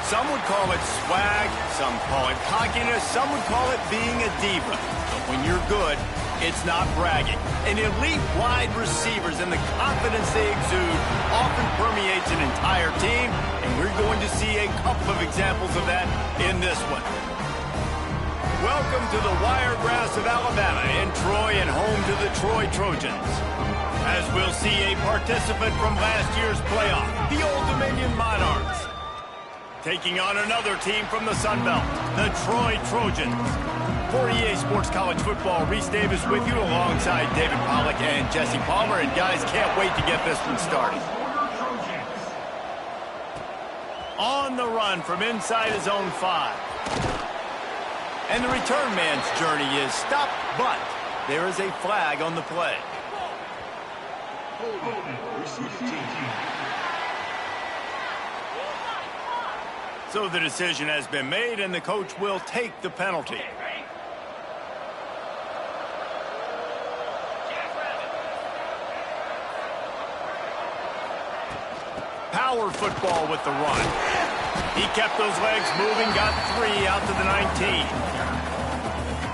Some would call it swag, some call it cockiness, some would call it being a diva. But when you're good, it's not bragging. And elite wide receivers and the confidence they exude often permeates an entire team, and we're going to see a couple of examples of that in this one. Welcome to the Wiregrass of Alabama in Troy and home to the Troy Trojans. As we'll see a participant from last year's playoff, the Old Dominion Monarchs, taking on another team from the Sun Belt, the Troy Trojans. For EA Sports College Football, Reese Davis with you alongside David Pollack and Jesse Palmer. And guys, can't wait to get this one started. On the run from inside his own 5. And the return man's journey is stopped, but there is a flag on the play. So the decision has been made, and the coach will take the penalty. Power football with the run. He kept those legs moving, got 3 out to the 19.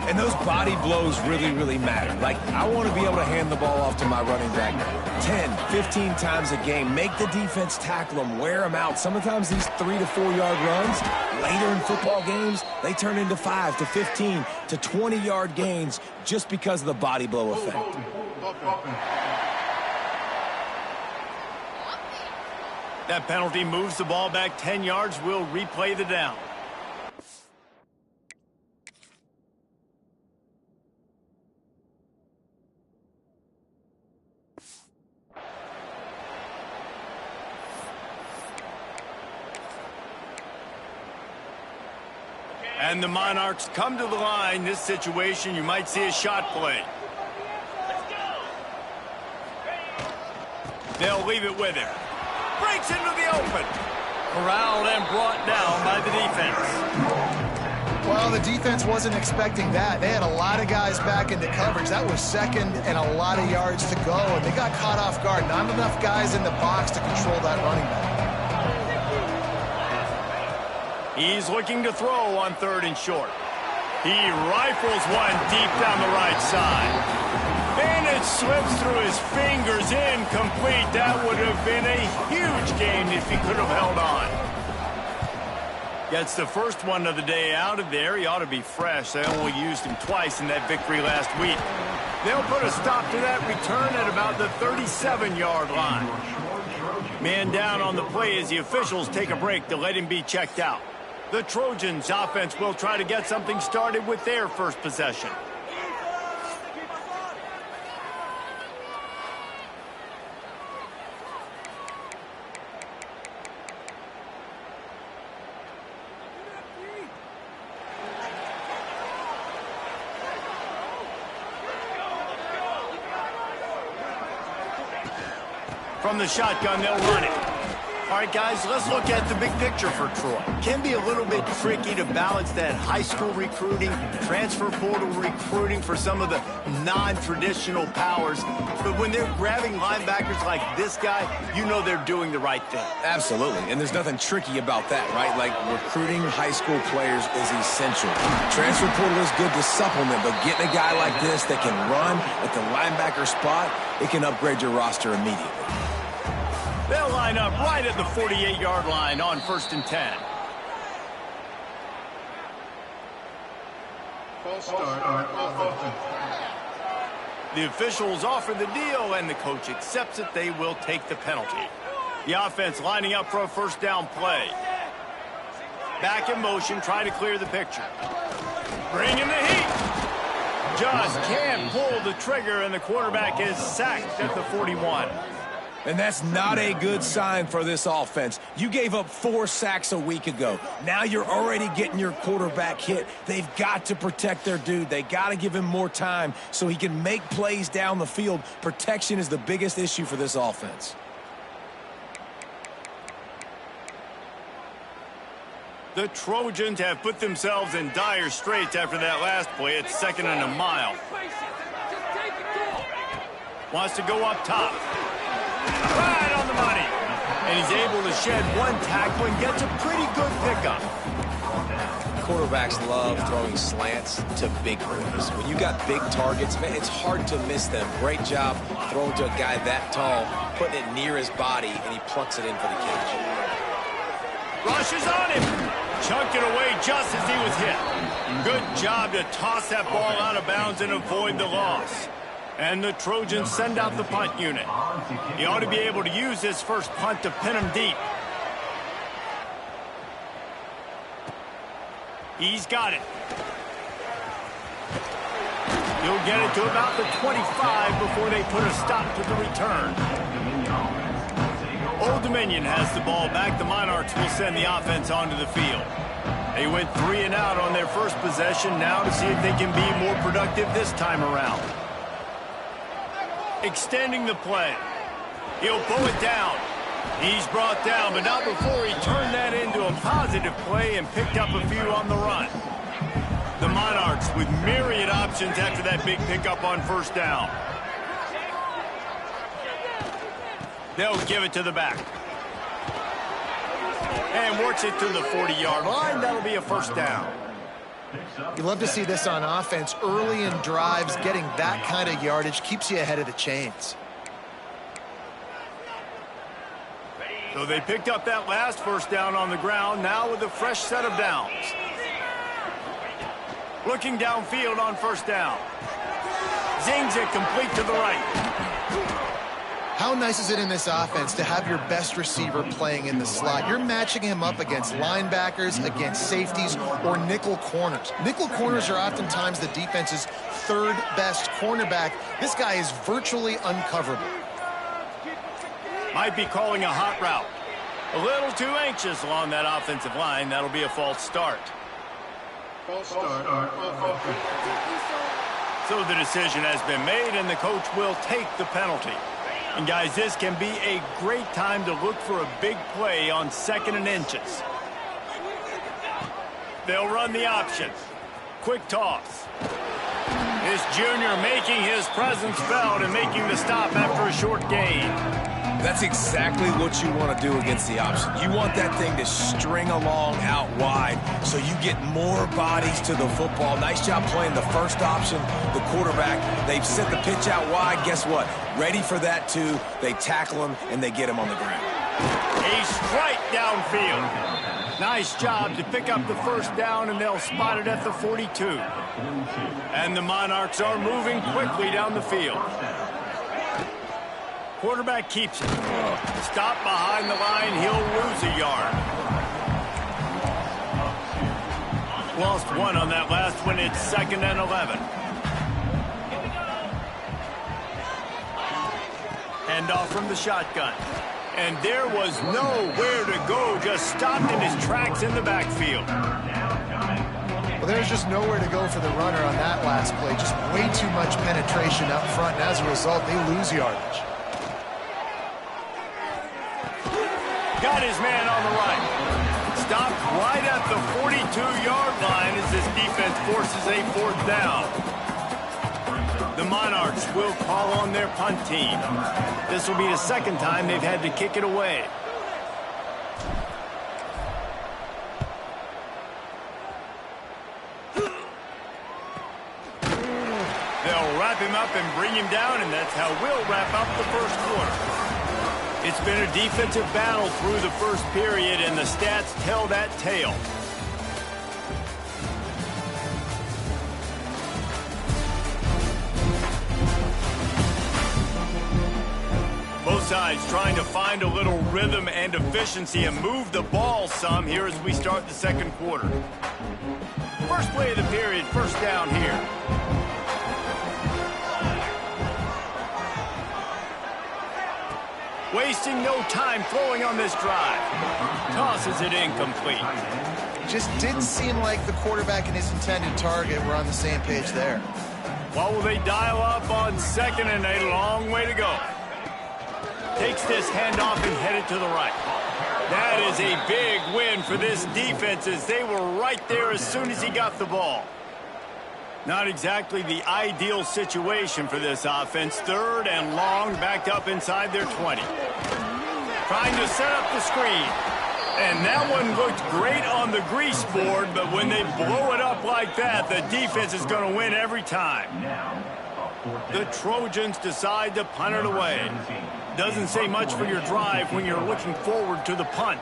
And those body blows really, really matter. Like, I want to be able to hand the ball off to my running back 10, 15 times a game. Make the defense tackle them, wear them out. Sometimes these 3 to 4 yard runs, later in football games, they turn into 5 to 15 to 20 yard gains just because of the body blow effect. That penalty moves the ball back 10 yards. We'll replay the down. And the Monarchs come to the line. This situation, you might see a shot play. They'll leave it with him. Breaks into the open. Corralled and brought down by the defense. Well, the defense wasn't expecting that. They had a lot of guys back into coverage. That was second and a lot of yards to go, and they got caught off guard. Not enough guys in the box to control that running back. He's looking to throw on 3rd and short. He rifles one deep down the right side. And it slips through his fingers, incomplete. That would have been a huge gain if he could have held on. Gets the first one of the day out of there. He ought to be fresh. They only used him twice in that victory last week. They'll put a stop to that return at about the 37-yard line. Man down on the play as the officials take a break to let him be checked out. The Trojans offense will try to get something started with their first possession. From the shotgun, they'll run it. All right, guys, let's look at the big picture for Troy. Can be a little bit tricky to balance that high school recruiting, transfer portal recruiting for some of the non-traditional powers. But when they're grabbing linebackers like this guy, you know they're doing the right thing. Absolutely, and there's nothing tricky about that, right? Like, recruiting high school players is essential. Transfer portal is good to supplement, but getting a guy like this that can run at the linebacker spot, it can upgrade your roster immediately. They'll line up right at the 48-yard line on 1st and 10. The officials offer the deal, and the coach accepts it. They will take the penalty. The offense lining up for a 1st down play. Back in motion, try to clear the picture. Bring in the heat. Just can't pull the trigger, and the quarterback is sacked at the 41. And that's not a good sign for this offense. You gave up 4 sacks a week ago. Now you're already getting your quarterback hit. They've got to protect their dude. They got to give him more time so he can make plays down the field. Protection is the biggest issue for this offense. The Trojans have put themselves in dire straits after that last play. It's 2nd and a mile. Wants to go up top. Right on the money. And he's able to shed 1 tackle and gets a pretty good pickup. Quarterbacks love throwing slants to big boys. When you got big targets, man, it's hard to miss them. Great job throwing to a guy that tall, putting it near his body, and he plucks it in for the catch. Rushes on him. Chunked it away just as he was hit. Good job to toss that ball out of bounds and avoid the loss. And the Trojans send out the punt unit. He ought to be able to use his first punt to pin him deep. He's got it. He'll get it to about the 25 before they put a stop to the return. Old Dominion has the ball back. The Monarchs will send the offense onto the field. They went 3 and out on their first possession, now to see if they can be more productive this time around. Extending the play. He'll pull it down. He's brought down, but not before he turned that into a positive play and picked up a few on the run. The Monarchs with myriad options after that big pickup on 1st down. They'll give it to the back. And works it to the 40-yard line. That'll be a 1st down. You love to see this on offense. Early in drives, getting that kind of yardage keeps you ahead of the chains. So they picked up that last 1st down on the ground, now with a fresh set of downs. Looking downfield on 1st down. Zings it complete to the right. How nice is it in this offense to have your best receiver playing in the slot? You're matching him up against linebackers, against safeties, or nickel corners. Nickel corners are oftentimes the defense's 3rd best cornerback. This guy is virtually uncoverable. Might be calling a hot route. A little too anxious along that offensive line. That'll be a false start. So the decision has been made, and the coach will take the penalty. And, guys, this can be a great time to look for a big play on 2nd and inches. They'll run the option. Quick toss. This junior making his presence felt and making the stop after a short gain. That's exactly what you want to do against the option. You want that thing to string along out wide so you get more bodies to the football. Nice job playing the first option, the quarterback. They've set the pitch out wide. Guess what? Ready for that, too. They tackle him, and they get him on the ground. A strike downfield. Nice job to pick up the 1st down, and they'll spot it at the 42. And the Monarchs are moving quickly down the field. Quarterback keeps it. Stop behind the line. He'll lose a yard. Lost 1 on that last one. It's 2nd and 11. Hand off from the shotgun. And there was nowhere to go. Just stopped in his tracks in the backfield. Well, there's just nowhere to go for the runner on that last play. Just way too much penetration up front. And as a result, they lose yardage. got his man on the right. Stopped right at the 42-yard line as this defense forces a 4th down. The Monarchs will call on their punt team. This will be the 2nd time they've had to kick it away. They'll wrap him up and bring him down, and that's how we'll wrap up the 1st quarter. It's been a defensive battle through the 1st period, and the stats tell that tale. Both sides trying to find a little rhythm and efficiency and move the ball some here as we start the 2nd quarter. First play of the period, 1st down here. Wasting no time throwing on this drive. Tosses it incomplete. Just didn't seem like the quarterback and his intended target were on the same page there. What will they dial up on 2nd and a long way to go? Takes this handoff and headed to the right. That is a big win for this defense as they were right there as soon as he got the ball. Not exactly the ideal situation for this offense. 3rd and long, backed up inside their 20. Trying to set up the screen. And that one looked great on the grease board, but when they blow it up like that, the defense is going to win every time. The Trojans decide to punt it away. Doesn't say much for your drive when you're looking forward to the punt.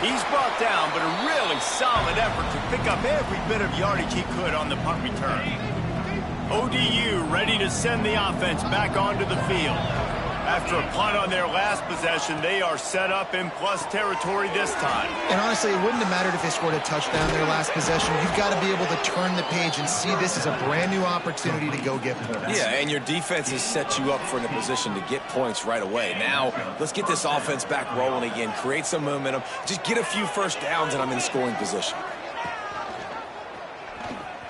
He's brought down, but a really solid effort to pick up every bit of yardage he could on the punt return. ODU ready to send the offense back onto the field. After a punt on their last possession, they are set up in plus territory this time. And honestly, it wouldn't have mattered if they scored a touchdown their last possession. You've got to be able to turn the page and see this as a brand new opportunity to go get points. Yeah, and your defense has set you up for the position to get points right away. Now, let's get this offense back rolling again, create some momentum, just get a few 1st downs, and I'm in scoring position.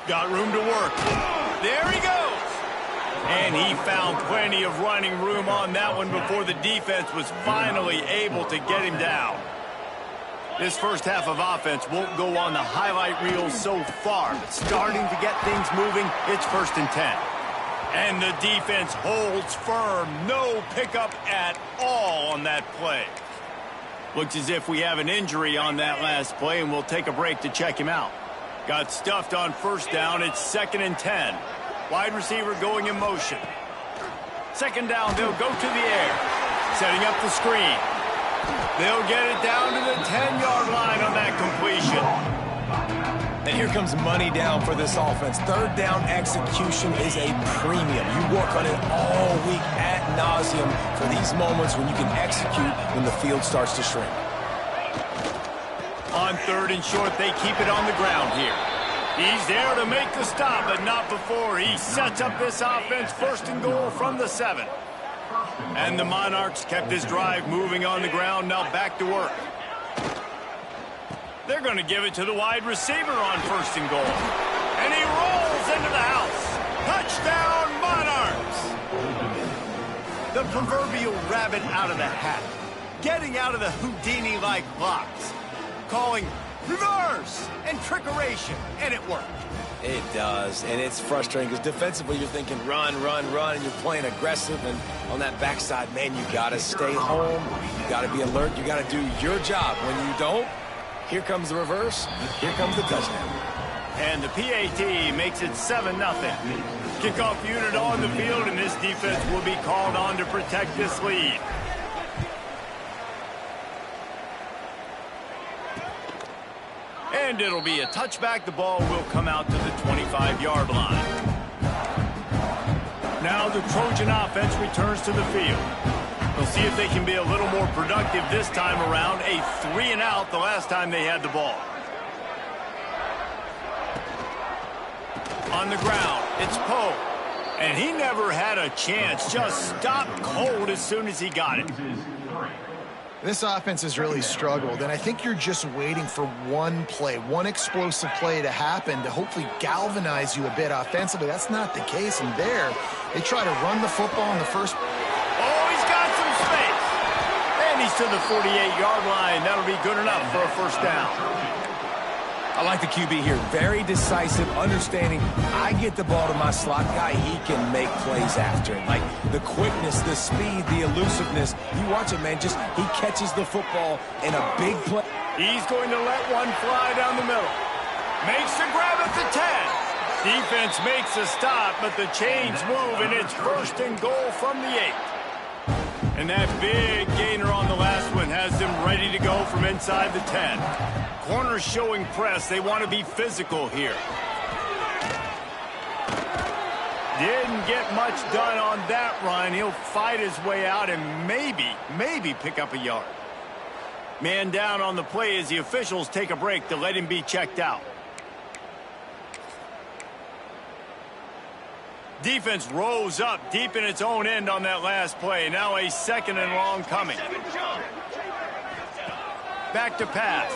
Got room to work. There he goes. And he found plenty of running room on that one before the defense was finally able to get him down. This 1st half of offense won't go on the highlight reel so far, but starting to get things moving, it's 1st and 10. And the defense holds firm. No pickup at all on that play. Looks as if we have an injury on that last play, and we'll take a break to check him out. Got stuffed on 1st down. It's 2nd and 10. Wide receiver going in motion. 2nd down, they'll go to the air. Setting up the screen. They'll get it down to the 10-yard line on that completion. And here comes money down for this offense. 3rd down execution is a premium. You work on it all week ad nauseum for these moments when you can execute when the field starts to shrink. On 3rd and short, they keep it on the ground here. He's there to make the stop, but not before he sets up this offense 1st and goal from the 7. And the Monarchs kept this drive moving on the ground, now back to work. They're going to give it to the wide receiver on 1st and goal. And he rolls into the house. Touchdown, Monarchs! The proverbial rabbit out of the hat. Getting out of the Houdini-like box. Calling reverse and trickeration, and it worked. It does, and it's frustrating because defensively you're thinking run, run, run, and you're playing aggressive, and on that backside, man, you got to stay home. You got to be alert. You got to do your job. When you don't, here comes the reverse. Here comes the touchdown. And the PAT makes it 7-0. Kickoff unit on the field, and this defense will be called on to protect this lead. And it'll be a touchback. The ball will come out to the 25-yard line. Now the Trojan offense returns to the field. We'll see if they can be a little more productive this time around. A 3-and-out the last time they had the ball. On the ground, it's Poe. And he never had a chance. Just stopped cold as soon as he got it. This offense has really struggled, and I think you're just waiting for one play, one explosive play to happen to hopefully galvanize you a bit offensively. That's not the case, and there, they try to run the football in the first. Oh, he's got some space. And he's to the 48-yard line. That'll be good enough for a first down. I like the QB here. Very decisive, understanding I get the ball to my slot guy, he can make plays after it. Like the quickness, the speed, the elusiveness. You watch it, man. Just he catches the football in a big play. He's going to let one fly down the middle. Makes the grab at the 10. Defense makes a stop, but the chains move, and it's first and goal from the 8. And that big gainer on the last one has them ready to go from inside the 10. Corners showing press. They want to be physical here. Didn't get much done on that run. He'll fight his way out and maybe pick up a yard. Man down on the play as the officials take a break to let him be checked out. Defense rose up deep in its own end on that last play. Now a second and long coming. Back to pass.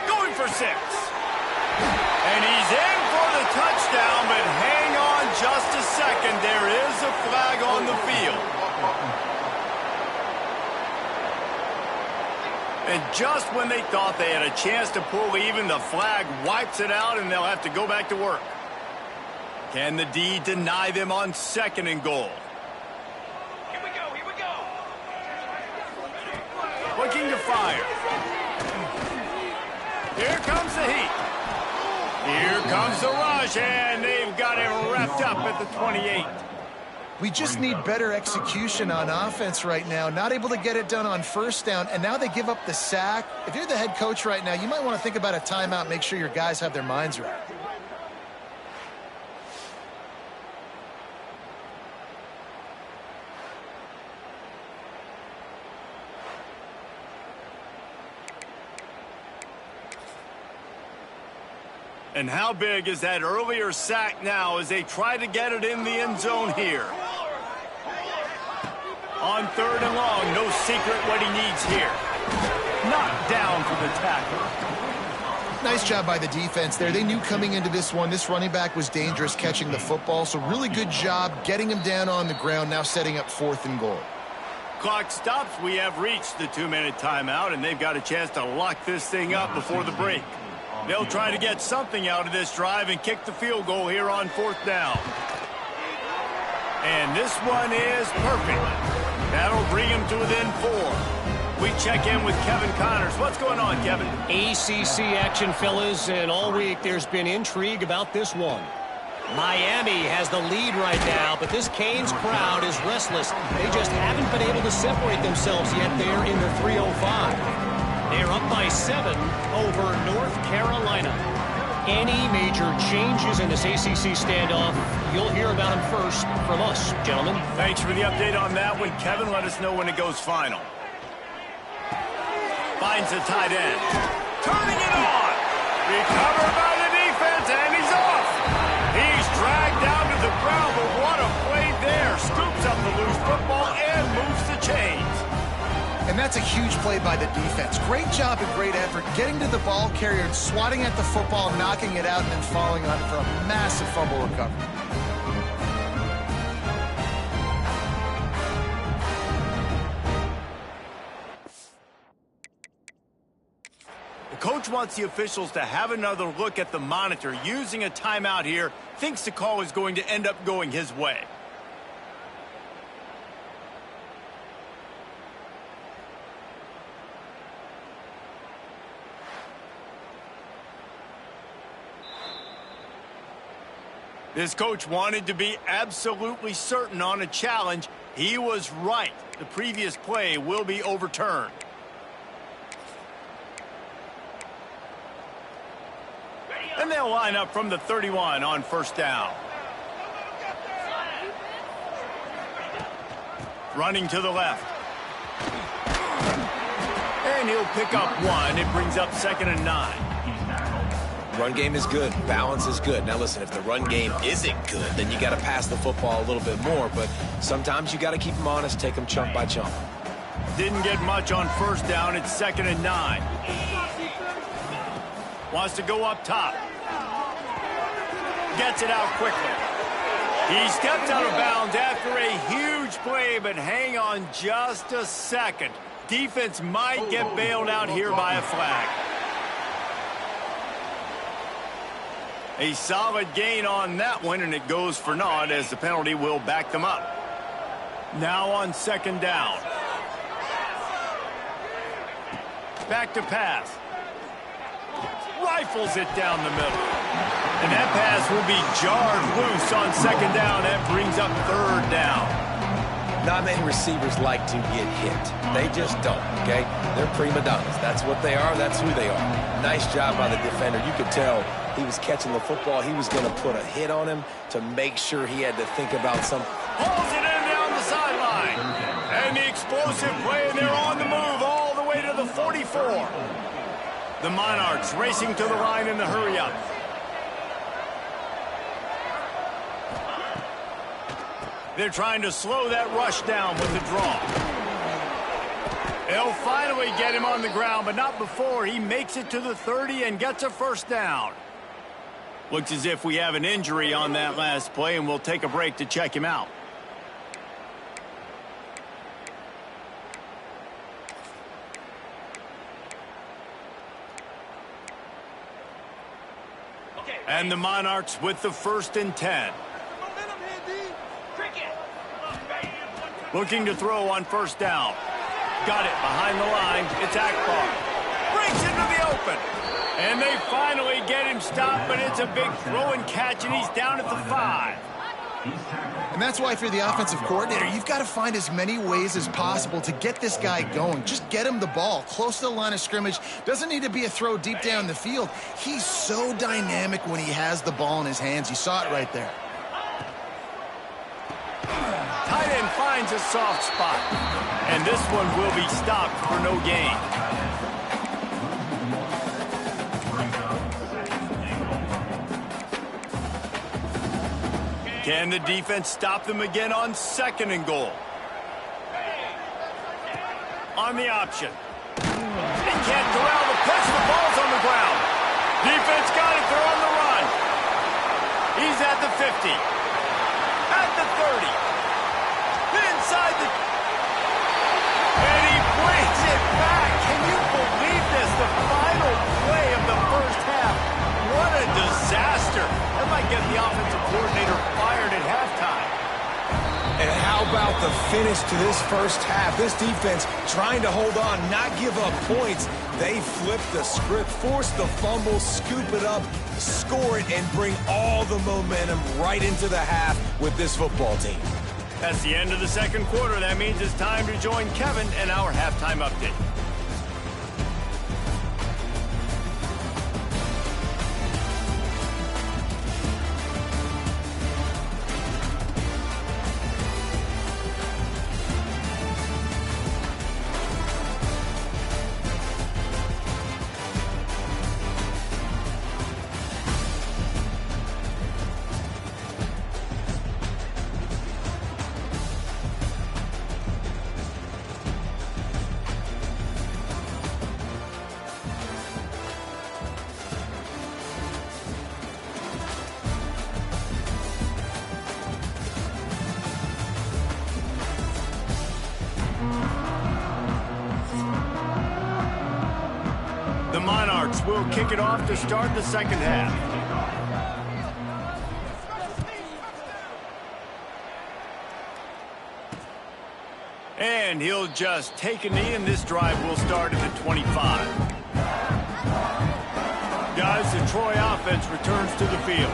Going for 6. And he's in for the touchdown, but hang on just a second. There is a flag on the field. And just when they thought they had a chance to pull even, the flag wipes it out, and they'll have to go back to work. Can the D deny them on second and goal? Here we go. Looking to fire. Here comes the heat. Here comes the rush, and they've got him wrapped up at the 28. We just need better execution on offense right now. Not able to get it done on first down, and now they give up the sack. If you're the head coach right now, you might want to think about a timeout, make sure your guys have their minds right. And how big is that earlier sack now as they try to get it in the end zone here? On third and long, no secret what he needs here. Knocked down for the tackle. Nice job by the defense there. They knew coming into this one, this running back was dangerous catching the football, so really good job getting him down on the ground, now setting up 4th and goal. Clock stops. We have reached the 2-minute timeout, and they've got a chance to lock this thing up before the break. They'll try to get something out of this drive and kick the field goal here on 4th down. And this one is perfect. That'll bring him to within 4. We check in with Kevin Connors. What's going on, Kevin? ACC action, fellas, and all week there's been intrigue about this one. Miami has the lead right now, but this Canes crowd is restless. They just haven't been able to separate themselves yet there in the 305. They're up by 7 over North Carolina. Any major changes in this ACC standoff, you'll hear about them first from us, gentlemen. Thanks for the update on that one, Kevin. Let us know when it goes final. Finds the tight end. Turning it on. Recovered by the defense, and he's off. He's dragged down to the ground, but what a play there. Scoops up the loose football and moves the chains. And that's a huge play by the defense. Great job and great effort getting to the ball carrier and swatting at the football, knocking it out, and then falling on it for a massive fumble recovery. The coach wants the officials to have another look at the monitor. Using a timeout here, thinks the call is going to end up going his way. This coach wanted to be absolutely certain on a challenge. He was right. The previous play will be overturned. And they'll line up from the 31 on 1st down. Running to the left. And he'll pick up 1. It brings up 2nd and 9. Run game is good. Balance is good. Now, listen, if the run game isn't good, then you got to pass the football a little bit more. But sometimes you got to keep them honest, take them chunk by chunk. Didn't get much on first down. It's 2nd and 9. Wants to go up top. Gets it out quickly. He steps out of bounds after a huge play, but hang on just a second. Defense might get bailed out here by a flag. A solid gain on that one, and it goes for naught as the penalty will back them up. Now on 2nd down. Back to pass. Rifles it down the middle. And that pass will be jarred loose on 2nd down. That brings up 3rd down. Not many receivers like to get hit. They just don't, okay? They're prima donnas. That's what they are. That's who they are. Nice job by the defender. You could tell he was catching the football. He was going to put a hit on him to make sure he had to think about some. Pulls it in down the sideline. And the explosive play, and they're on the move all the way to the 44. The Monarchs racing to the line in the hurry-up. They're trying to slow that rush down with the draw. They'll finally get him on the ground, but not before he makes it to the 30 and gets a 1st down. Looks as if we have an injury on that last play, and we'll take a break to check him out. And the Monarchs with the 1st and 10. Looking to throw on 1st down. Got it behind the line. It's Akbar. Breaks into the open. And they finally get him stopped, but it's a big throw and catch, and he's down at the 5. And that's why if you're the offensive coordinator, you've got to find as many ways as possible to get this guy going. Just get him the ball close to the line of scrimmage. Doesn't need to be a throw deep down the field. He's so dynamic when he has the ball in his hands. You saw it right there. Tight end finds a soft spot. And this one will be stopped for no gain. Can the defense stop them again on 2nd and goal? On the option. They can't corral the pitch. The ball's on the ground. Defense got it. They're on the run. He's at the 50. At the 30. Inside the... And he brings it back. Can you believe this? The final play of the 1st half. What a disaster. That might get the offensive coordinator fired at halftime. And how about the finish to this 1st half? This defense trying to hold on, not give up points. They flip the script, force the fumble, scoop it up, score it, and bring all the momentum right into the half with this football team. That's the end of the 2nd quarter. That means it's time to join Kevin and our halftime update. The Monarchs will kick it off to start the 2nd half. And he'll just take a knee, and this drive will start at the 25. Guys, the Troy offense returns to the field.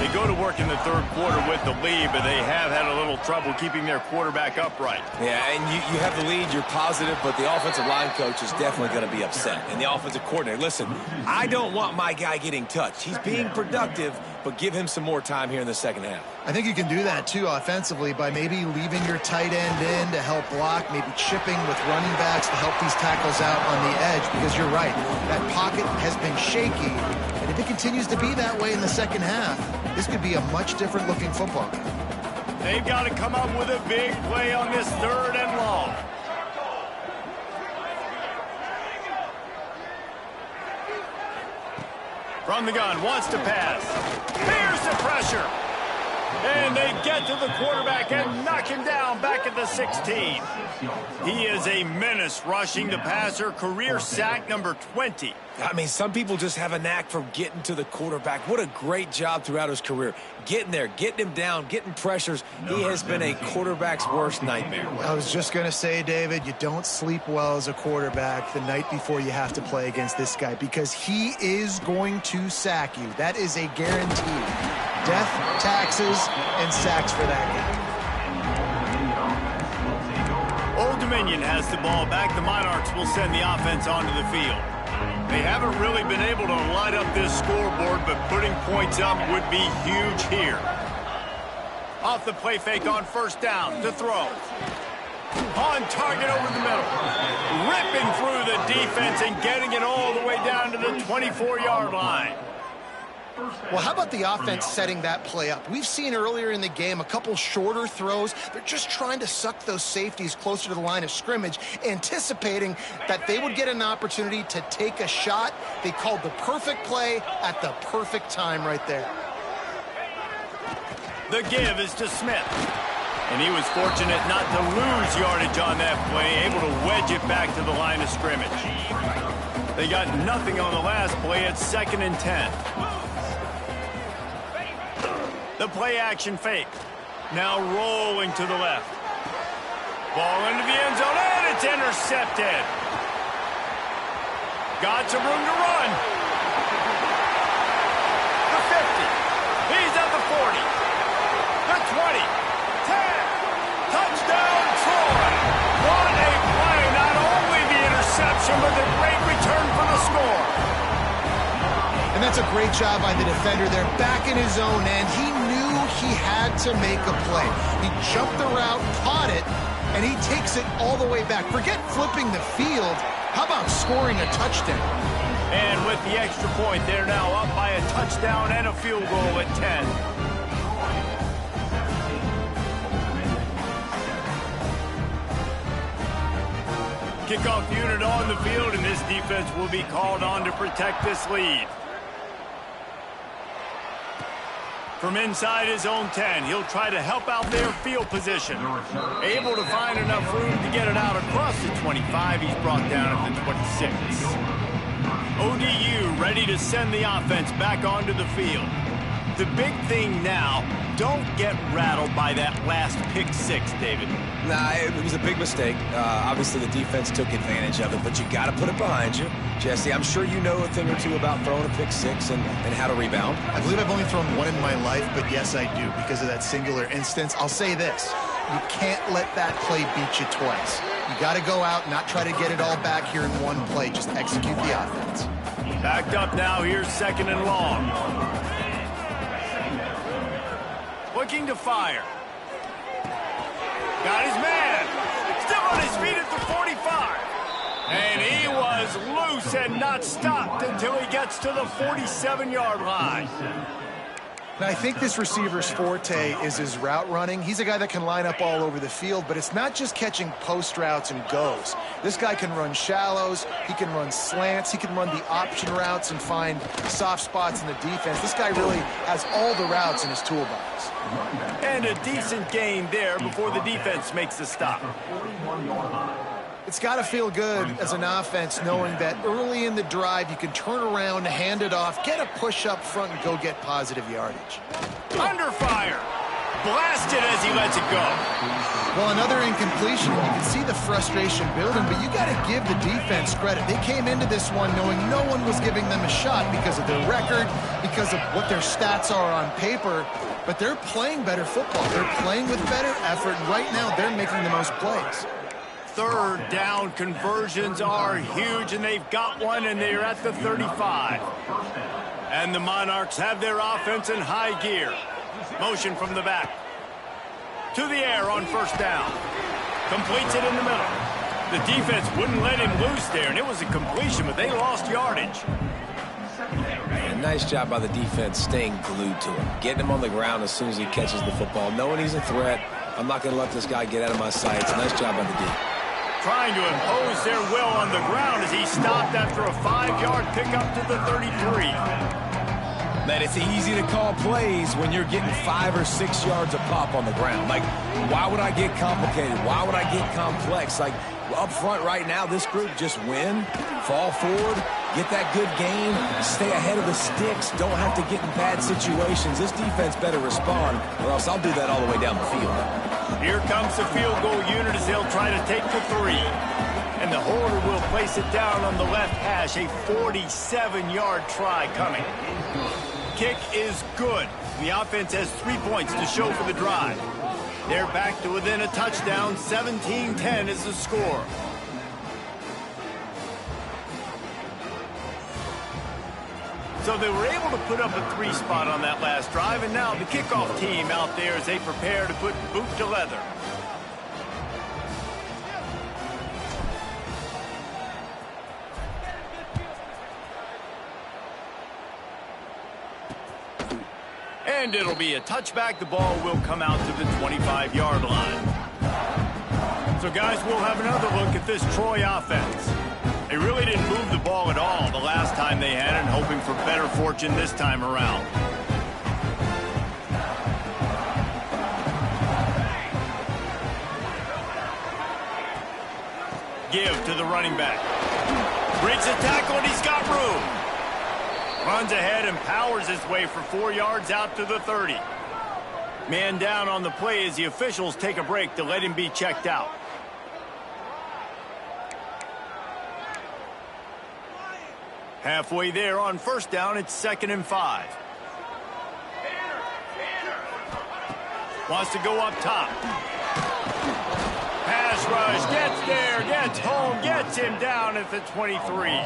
They go to work in the 3rd quarter with the lead, but they have had a little trouble keeping their quarterback upright. Yeah, and you have the lead, you're positive, but the offensive line coach is definitely going to be upset. And the offensive coordinator, listen, I don't want my guy getting touched. He's being productive, but give him some more time here in the 2nd half. I think you can do that, too, offensively, by maybe leaving your tight end in to help block, maybe chipping with running backs to help these tackles out on the edge, because you're right, that pocket has been shaky, and if it continues to be that way in the 2nd half, this could be a much different looking football game. They've got to come up with a big play on this 3rd and long. From the gun, wants to pass. Here's the pressure. And they get to the quarterback and knock him down back at the 16. He is a menace rushing the passer, career sack number 20. I mean, some people just have a knack for getting to the quarterback. What a great job throughout his career. Getting there, getting him down, getting pressures. He has been a quarterback's worst nightmare. I was just going to say, David, you don't sleep well as a quarterback the night before you have to play against this guy because he is going to sack you. That is a guarantee. Death, taxes, and sacks for that guy. Old Dominion has the ball back. The Monarchs will send the offense onto the field. They haven't really been able to light up this scoreboard, but putting points up would be huge here. Off the play fake on first down to throw. On target over the middle. Ripping through the defense and getting it all the way down to the 24-yard line. Well, how about the offense setting that play up? We've seen earlier in the game a couple shorter throws. They're just trying to suck those safeties closer to the line of scrimmage, anticipating that they would get an opportunity to take a shot. They called the perfect play at the perfect time right there. The give is to Smith. And he was fortunate not to lose yardage on that play, able to wedge it back to the line of scrimmage. They got nothing on the last play. It's 2nd and 10. The play action fake. Now rolling to the left. Ball into the end zone, and it's intercepted. Got some room to run. The 50. He's at the 40. The 20. 10. Touchdown, Troy. What a play. Not only the interception, but the great return for the score. And that's a great job by the defender there, back in his own end. He knew he had to make a play. He jumped the route, caught it, and he takes it all the way back. Forget flipping the field. How about scoring a touchdown? And with the extra point, they're now up by a touchdown and a field goal at 10. Kickoff unit on the field, and this defense will be called on to protect this lead. From inside his own 10, he'll try to help out their field position. Able to find enough room to get it out across the 25. He's brought down at the 26. ODU ready to send the offense back onto the field. The big thing now, don't get rattled by that last pick six, David. Nah, it was a big mistake. Obviously, the defense took advantage of it, but you got to put it behind you. Jesse, I'm sure you know a thing or two about throwing a pick six and how to rebound. I believe I've only thrown one in my life, but yes, I do, because of that singular instance. I'll say this. You can't let that play beat you twice. You got to go out, not try to get it all back here in one play. Just execute the offense. Backed up now. Here's 2nd and long. Looking to fire. Got his man. Still on his feet at the 45. And he was loose and not stopped until he gets to the 47-yard line. Now, I think this receiver's forte is his route running. He's a guy that can line up all over the field, but it's not just catching post routes and goes. This guy can run shallows, he can run slants, he can run the option routes and find soft spots in the defense. This guy really has all the routes in his toolbox. And a decent gain there before the defense makes the stop. It's got to feel good as an offense knowing that early in the drive you can turn around, hand it off, get a push up front, and go get positive yardage. Under fire. Blasted as he lets it go. Well, another incompletion. You can see the frustration building, but you got to give the defense credit. They came into this one knowing no one was giving them a shot because of their record, because of what their stats are on paper, but they're playing better football. They're playing with better effort, and right now they're making the most plays. 3rd down conversions are huge, and they've got one, and they're at the 35. And the Monarchs have their offense in high gear. Motion from the back. To the air on 1st down. Completes it in the middle. The defense wouldn't let him loose there, and it was a completion, but they lost yardage. And nice job by the defense staying glued to him. Getting him on the ground as soon as he catches the football. Knowing he's a threat. I'm not going to let this guy get out of my sights. Nice job by the D. Trying to impose their will on the ground as he stopped after a 5-yard pickup to the 33. Man, it's easy to call plays when you're getting 5 or 6 yards of pop on the ground. Like, why would I get complicated? Why would I get complex? Like, up front right now, this group just win, fall forward, get that good game, stay ahead of the sticks, don't have to get in bad situations. This defense better respond, or else I'll do that all the way down the field. Here comes the field goal unit as they'll try to take the 3. And the holder will place it down on the left hash. A 47-yard try coming. Kick is good. The offense has 3 points to show for the drive. They're back to within a touchdown. 17-10 is the score. So they were able to put up a 3 spot on that last drive, and now the kickoff team out there as they prepare to put boot to leather. And it'll be a touchback. The ball will come out to the 25-yard line. So, guys, we'll have another look at this Troy offense. They really didn't move the ball at all the last time they had it, hoping for better fortune this time around. Give to the running back. Breaks a tackle, and he's got room. Runs ahead and powers his way for 4 yards out to the 30. Man down on the play as the officials take a break to let him be checked out. Halfway there on first down, it's 2nd and 5. Wants to go up top. Pass rush, gets there, gets home, gets him down at the 23.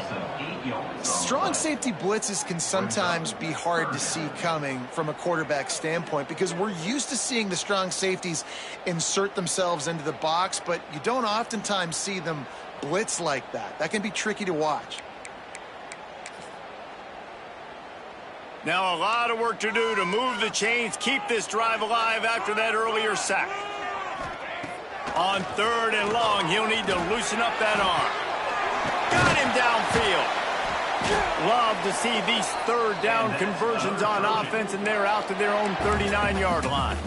Strong safety blitzes can sometimes be hard to see coming from a quarterback standpoint because we're used to seeing the strong safeties insert themselves into the box, but you don't oftentimes see them blitz like that. That can be tricky to watch. Now a lot of work to do to move the chains, keep this drive alive after that earlier sack. On 3rd and long, he'll need to loosen up that arm. Got him downfield. Love to see these 3rd down conversions on offense, and they're out to their own 39-yard line.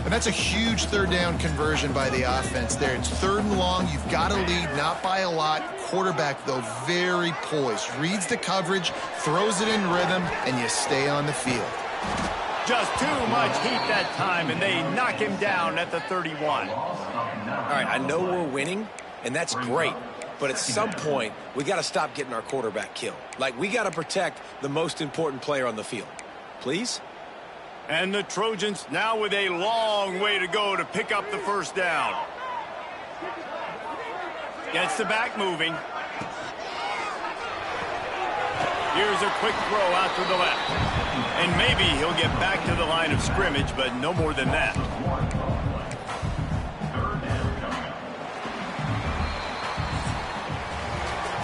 And that's a huge 3rd down conversion by the offense there. It's 3rd and long. You've got to lead, not by a lot. Quarterback, though, very poised. Reads the coverage, throws it in rhythm, and you stay on the field. Just too much heat that time, and they knock him down at the 31. All right, I know we're winning, and that's great. But at some point, we got to stop getting our quarterback killed. Like, we got to protect the most important player on the field. Please? And the Trojans now with a long way to go to pick up the first down. Gets the back moving. Here's a quick throw out to the left. And maybe he'll get back to the line of scrimmage, but no more than that.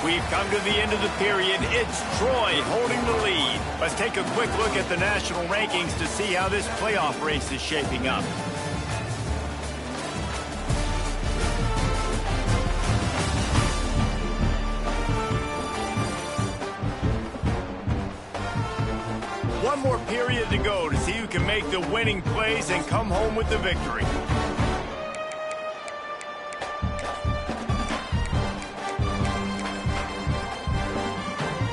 We've come to the end of the period. It's Troy holding the lead. Let's take a quick look at the national rankings to see how this playoff race is shaping up. One more period to go to see who can make the winning plays and come home with the victory.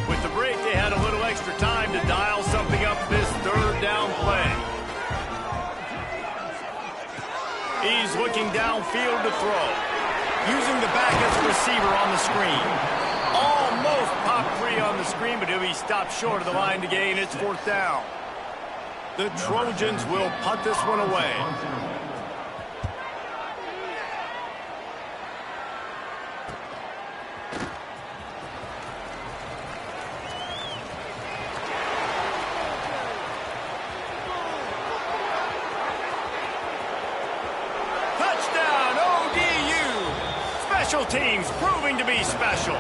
With the break, they had a little extra time to dial something up this 3rd down play. He's looking downfield to throw. Using the back as a receiver on the screen. Almost popped free on the screen, but he'll be stopped short of the line to gain. It's 4th down. The Trojans will punt this one away. Touchdown, ODU! Special teams proving to be special.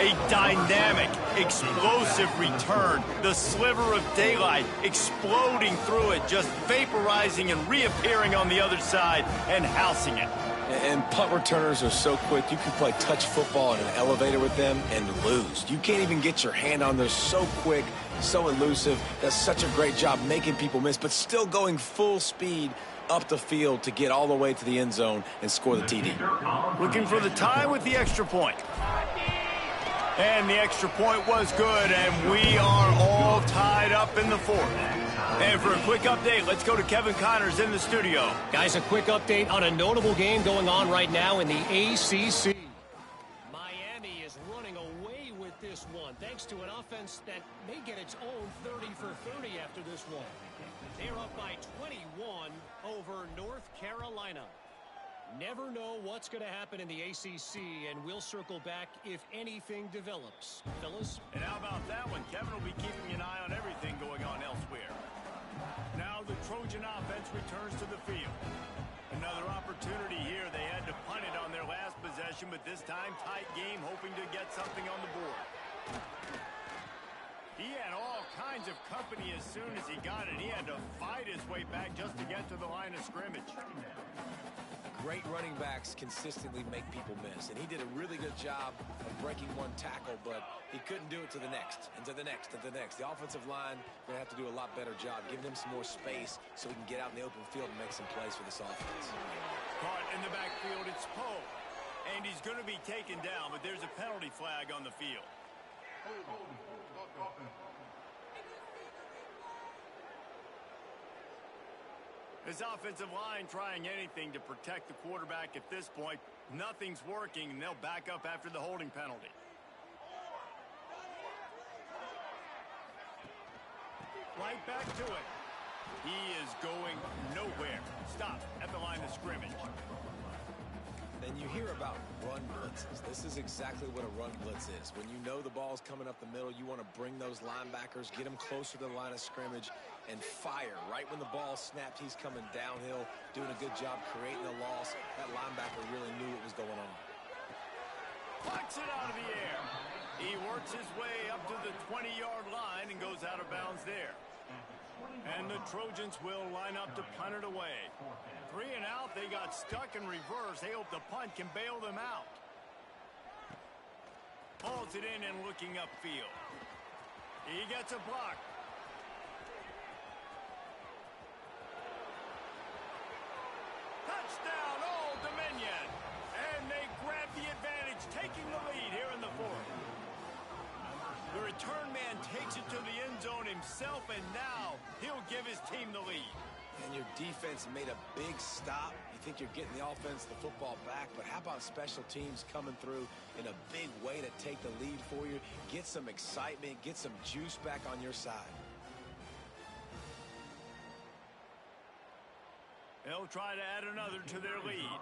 A dynamic, explosive return. The sliver of daylight exploding through it, just vaporizing and reappearing on the other side and housing it. And punt returners are so quick. You can play touch football in an elevator with them and lose. You can't even get your hand on them. So quick, so elusive. Does such a great job making people miss, but still going full speed up the field to get all the way to the end zone and score the TD. Looking for the tie with the extra point. And the extra point was good, and we are all tied up in the fourth. And for a quick update, let's go to Kevin Connors in the studio. Guys, a quick update on a notable game going on right now in the ACC. Miami is running away with this one, thanks to an offense that may get its own 30 for 30 after this one. They're up by 21 over North Carolina. Never know what's going to happen in the ACC, and we'll circle back if anything develops. Fellas? And how about that one? Kevin will be keeping an eye on everything going on elsewhere. Now the Trojan offense returns to the field. Another opportunity here. They had to punt it on their last possession, but this time tight game, hoping to get something on the board. He had all kinds of company as soon as he got it. He had to fight his way back just to get to the line of scrimmage. Great running backs consistently make people miss, and he did a really good job of breaking one tackle, but he couldn't do it to the next, and to the next, and to the next. The offensive line going to have to do a lot better job, giving him some more space so he can get out in the open field and make some plays for this offense. Caught in the backfield, it's Poe. And he's going to be taken down, but there's a penalty flag on the field. This offensive line trying anything to protect the quarterback at this point. Nothing's working, and they'll back up after the holding penalty. Right back to it. He is going nowhere. Stop at the line of scrimmage. And you hear about run blitzes. This is exactly what a run blitz is. When you know the ball's coming up the middle, you want to bring those linebackers, get them closer to the line of scrimmage, and fire. Right when the ball snapped, he's coming downhill, doing a good job creating a loss. That linebacker really knew what was going on. Plucks it out of the air. He works his way up to the 20-yard line and goes out of bounds there. And the Trojans will line up to punt it away. 3 and out, they got stuck in reverse. They hope the punt can bail them out. Pulls it in and looking upfield. He gets a block. Touchdown, Old Dominion. And they grab the advantage, taking the lead here in the fourth. The return man takes it to the end zone himself, and now he'll give his team the lead. And your defense made a big stop. You think you're getting the offense, the football back, but how about special teams coming through in a big way to take the lead for you? Get some excitement, get some juice back on your side. They'll try to add another to their lead.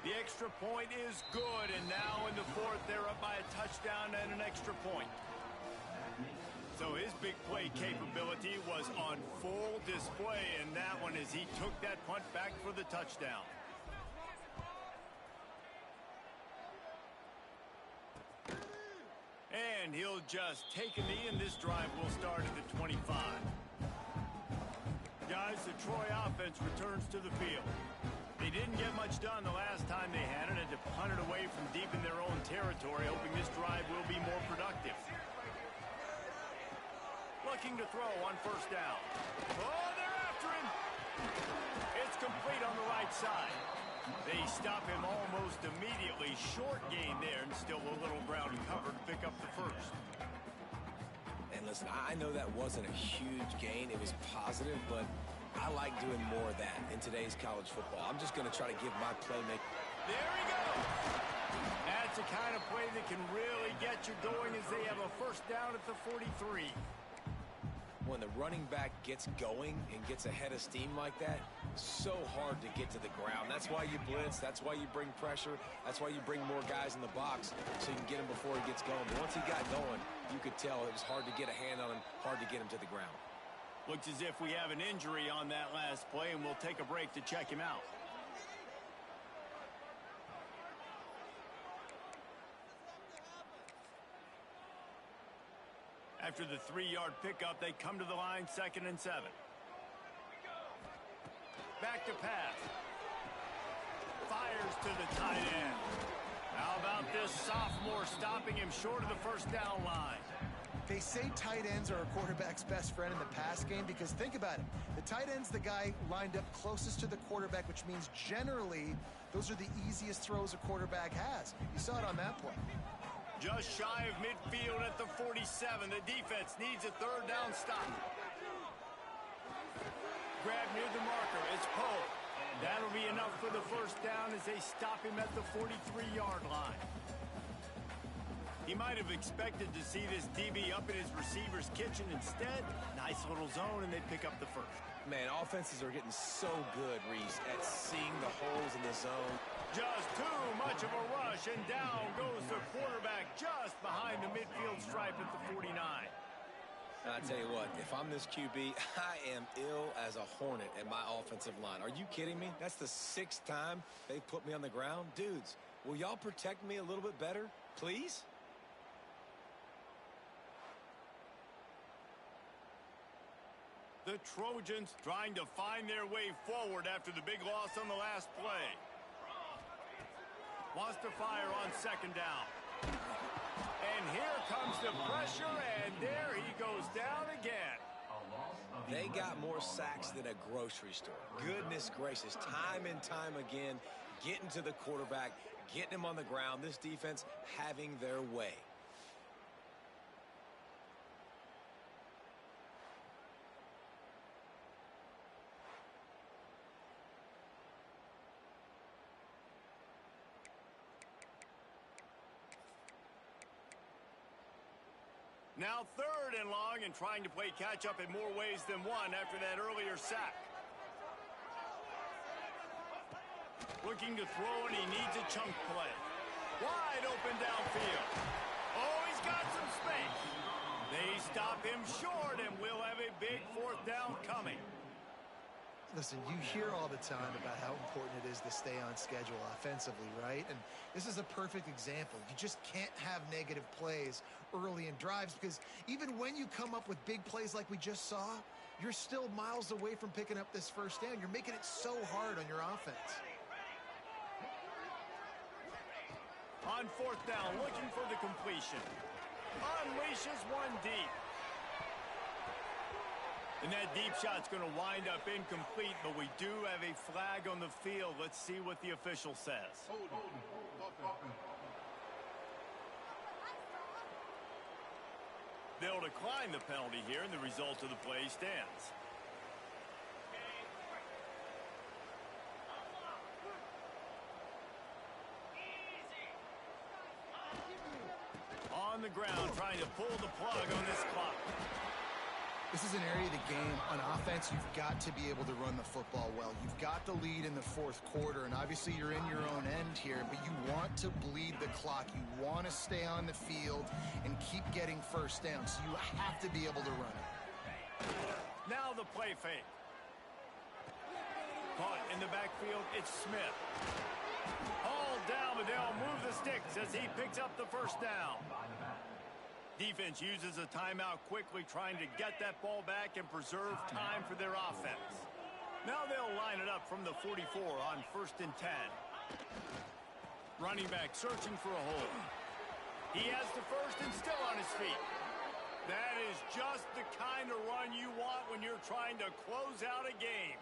The extra point is good, and now in the fourth, they're up by a touchdown and an extra point. So his big play capability was on full display in that one as he took that punt back for the touchdown. And he'll just take a knee, and this drive will start at the 25. Guys, the Troy offense returns to the field. They didn't get much done the last time they had it, and to punt it away from deep in their own territory, hoping this drive will be more productive. Looking to throw on first down. Oh, they're after him. It's complete on the right side. They stop him almost immediately. Short gain there, and still a little ground cover to pick up the first. And listen, I know that wasn't a huge gain. It was positive, but I like doing more of that in today's college football. I'm just going to try to give my playmaker. There we go. That's the kind of play that can really get you going as they have a first down at the 43. When the running back gets going and gets ahead of steam like that, so hard to get to the ground. That's why you blitz. That's why you bring pressure. That's why you bring more guys in the box so you can get him before he gets going. But once he got going, you could tell it was hard to get a hand on him, hard to get him to the ground. Looks as if we have an injury on that last play, and we'll take a break to check him out. After the 3-yard pickup, they come to the line 2nd and 7. Back to pass. Fires to the tight end. How about this sophomore stopping him short of the first down line? They say tight ends are a quarterback's best friend in the pass game because think about it. The tight end's the guy lined up closest to the quarterback, which means generally those are the easiest throws a quarterback has. You saw it on that play. Just shy of midfield at the 47. The defense needs a third down stop. Grab near the marker. It's Poe. That'll be enough for the first down as they stop him at the 43-yard line. He might have expected to see this DB up in his receiver's kitchen. Instead, nice little zone, and they pick up the first. Man, offenses are getting so good, Reese, at seeing the holes in the zone. Just too much of a rush, and down goes the quarterback just behind the midfield stripe at the 49. I tell you what, if I'm this QB, I am ill as a hornet at my offensive line. Are you kidding me? That's the 6th time they've put me on the ground. Dudes, will y'all protect me a little bit better, please? The Trojans trying to find their way forward after the big loss on the last play. Wants to fire on second down. And here comes the pressure, and there he goes down again. They got more sacks than a grocery store. Goodness gracious, time and time again, getting to the quarterback, getting him on the ground. This defense having their way. Now 3rd and long and trying to play catch-up in more ways than one after that earlier sack. Looking to throw, and he needs a chunk play. Wide open downfield. Oh, he's got some space. They stop him short, and we'll have a big 4th down coming. Listen, you hear all the time about how important it is to stay on schedule offensively, right? And this is a perfect example. You just can't have negative plays early in drives because even when you come up with big plays like we just saw, you're still miles away from picking up this first down. You're making it so hard on your offense. On 4th down, looking for the completion. Unleashes one deep. And that deep shot's going to wind up incomplete, but we do have a flag on the field. Let's see what the official says. They'll decline the penalty here, and the result of the play stands. On the ground, trying to pull the plug on this clock. This is an area of the game. On offense, you've got to be able to run the football well. You've got the lead in the 4th quarter, and obviously you're in your own end here, but you want to bleed the clock. You want to stay on the field and keep getting first down, so you have to be able to run it. Now the play fake. Caught in the backfield, it's Smith. Hauled down, but they'll move the sticks as he picks up the first down. Defense uses a timeout quickly, trying to get that ball back and preserve time for their offense. Now they'll line it up from the 44 on 1st and 10. Running back searching for a hole. He has the first and still on his feet. That is just the kind of run you want when you're trying to close out a game.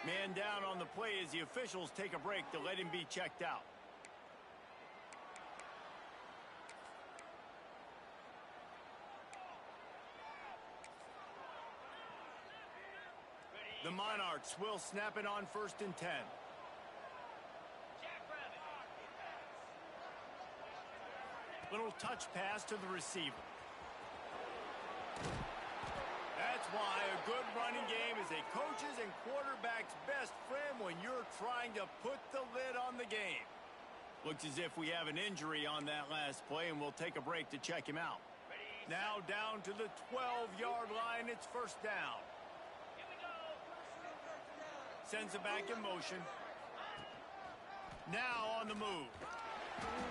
Man down on the play as the officials take a break to let him be checked out. The Monarchs will snap it on 1st and 10. Little touch pass to the receiver. That's why a good running game is a coach's and quarterback's best friend when you're trying to put the lid on the game. Looks as if we have an injury on that last play, and we'll take a break to check him out. Now down to the 12-yard line. It's 1st down. Sends it back in motion. Now on the move.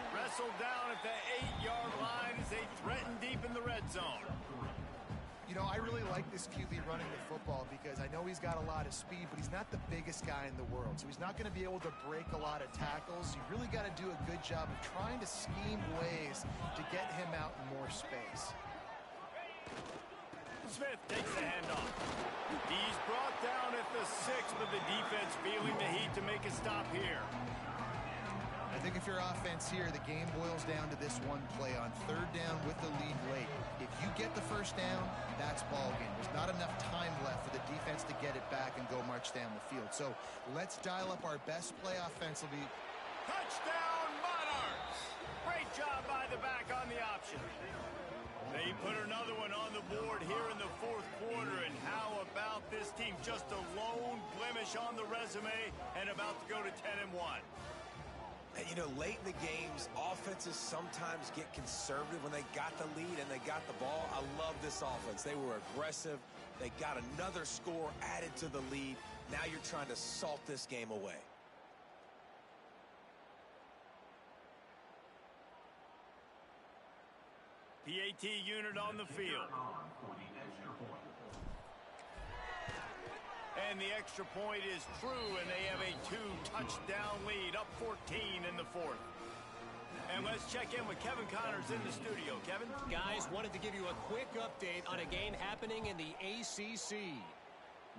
Wrestled down at the 8-yard line as they threaten deep in the red zone. You know, I really like this QB running the football because I know he's got a lot of speed, but he's not the biggest guy in the world. So he's not going to be able to break a lot of tackles. You really got to do a good job of trying to scheme ways to get him out in more space. Smith takes the handoff. He's brought down at the 6, but the defense feeling the heat to make a stop here. I think if you're offense here, the game boils down to this one play on 3rd down with the lead late. If you get the 1st down, that's ball game. There's not enough time left for the defense to get it back and go march down the field. So let's dial up our best play offensively. Touchdown, Monarchs! Great job by the back on the option. They put another one on the board here in the 4th quarter, and how about this team? Just a lone blemish on the resume and about to go to 10-1. And, you know, late in the games, offenses sometimes get conservative when they got the lead and they got the ball. I love this offense. They were aggressive. They got another score added to the lead. Now you're trying to salt this game away. PAT unit on the field. And the extra point is true, and they have a 2-touchdown lead, up 14 in the 4th. And let's check in with Kevin Connors in the studio. Kevin? Guys, wanted to give you a quick update on a game happening in the ACC.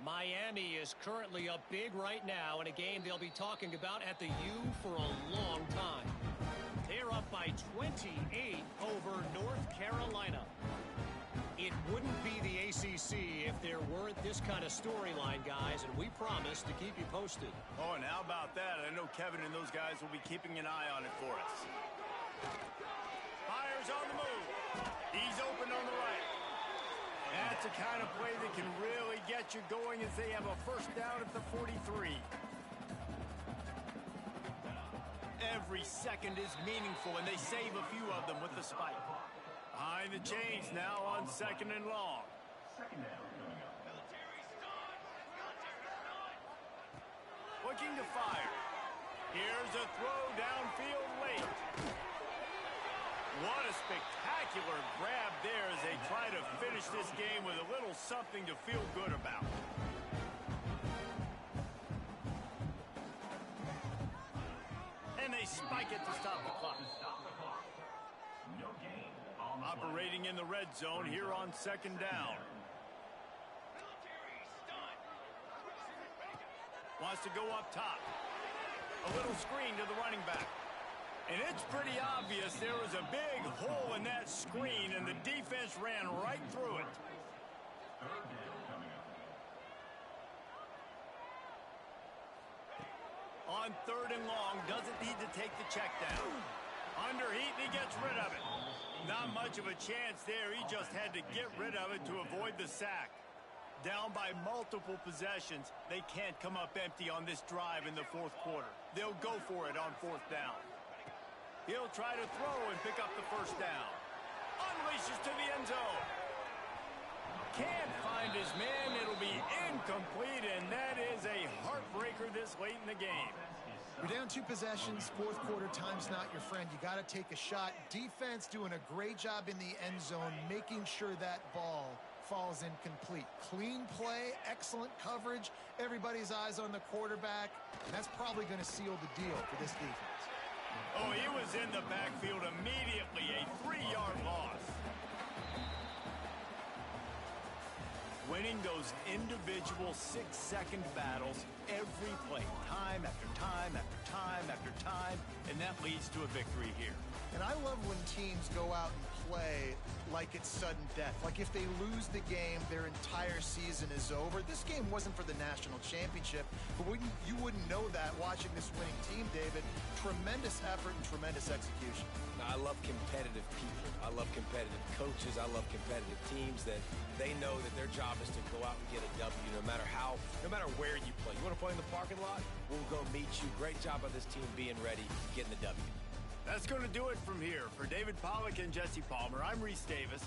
Miami is currently up big right now in a game they'll be talking about at the U for a long time. They're up by 28 over North Carolina. It wouldn't be the ACC if there weren't this kind of storyline, guys, and we promise to keep you posted. Oh, and how about that? I know Kevin and those guys will be keeping an eye on it for us. Fires on the move. He's open on the right. That's the kind of play that can really get you going as they have a 1st down at the 43. Every second is meaningful, and they save a few of them with the spike. Behind the chains now on 2nd and long. Looking to fire. Here's a throw downfield late. What a spectacular grab there as they try to finish this game with a little something to feel good about. And they spike it to stop the clock. Operating in the red zone here on 2nd down. Wants to go up top. A little screen to the running back. And it's pretty obvious there was a big hole in that screen, and the defense ran right through it. On 3rd and long, doesn't need to take the check down. Under heat, and he gets rid of it. Not much of a chance there. He just had to get rid of it to avoid the sack. Down by multiple possessions, they can't come up empty on this drive in the 4th quarter. They'll go for it on 4th down. He'll try to throw and pick up the 1st down. Unleashes to the end zone. Can't find his man. It'll be incomplete, and that is a heartbreaker this late in the game. You're down 2 possessions, 4th quarter, time's not your friend. You got to take a shot. Defense doing a great job in the end zone, making sure that ball falls incomplete. Clean play, excellent coverage, everybody's eyes on the quarterback, and that's probably going to seal the deal for this defense. Oh, he was in the backfield immediately, a 3-yard loss. Winning those individual 6-second battles every play, time after time after time after time, and that leads to a victory here. And I love when teams go out and play like it's sudden death. Like if they lose the game, their entire season is over. This game wasn't for the national championship, but you wouldn't know that watching this winning team, David. Tremendous effort and tremendous execution. I love competitive people. I love competitive coaches. I love competitive teams that they know that their job is to go out and get a W no matter where you play. You want to play in the parking lot? We'll go meet you. Great job by this team being ready, getting the W. That's going to do it from here. For David Pollack and Jesse Palmer, I'm Reese Davis.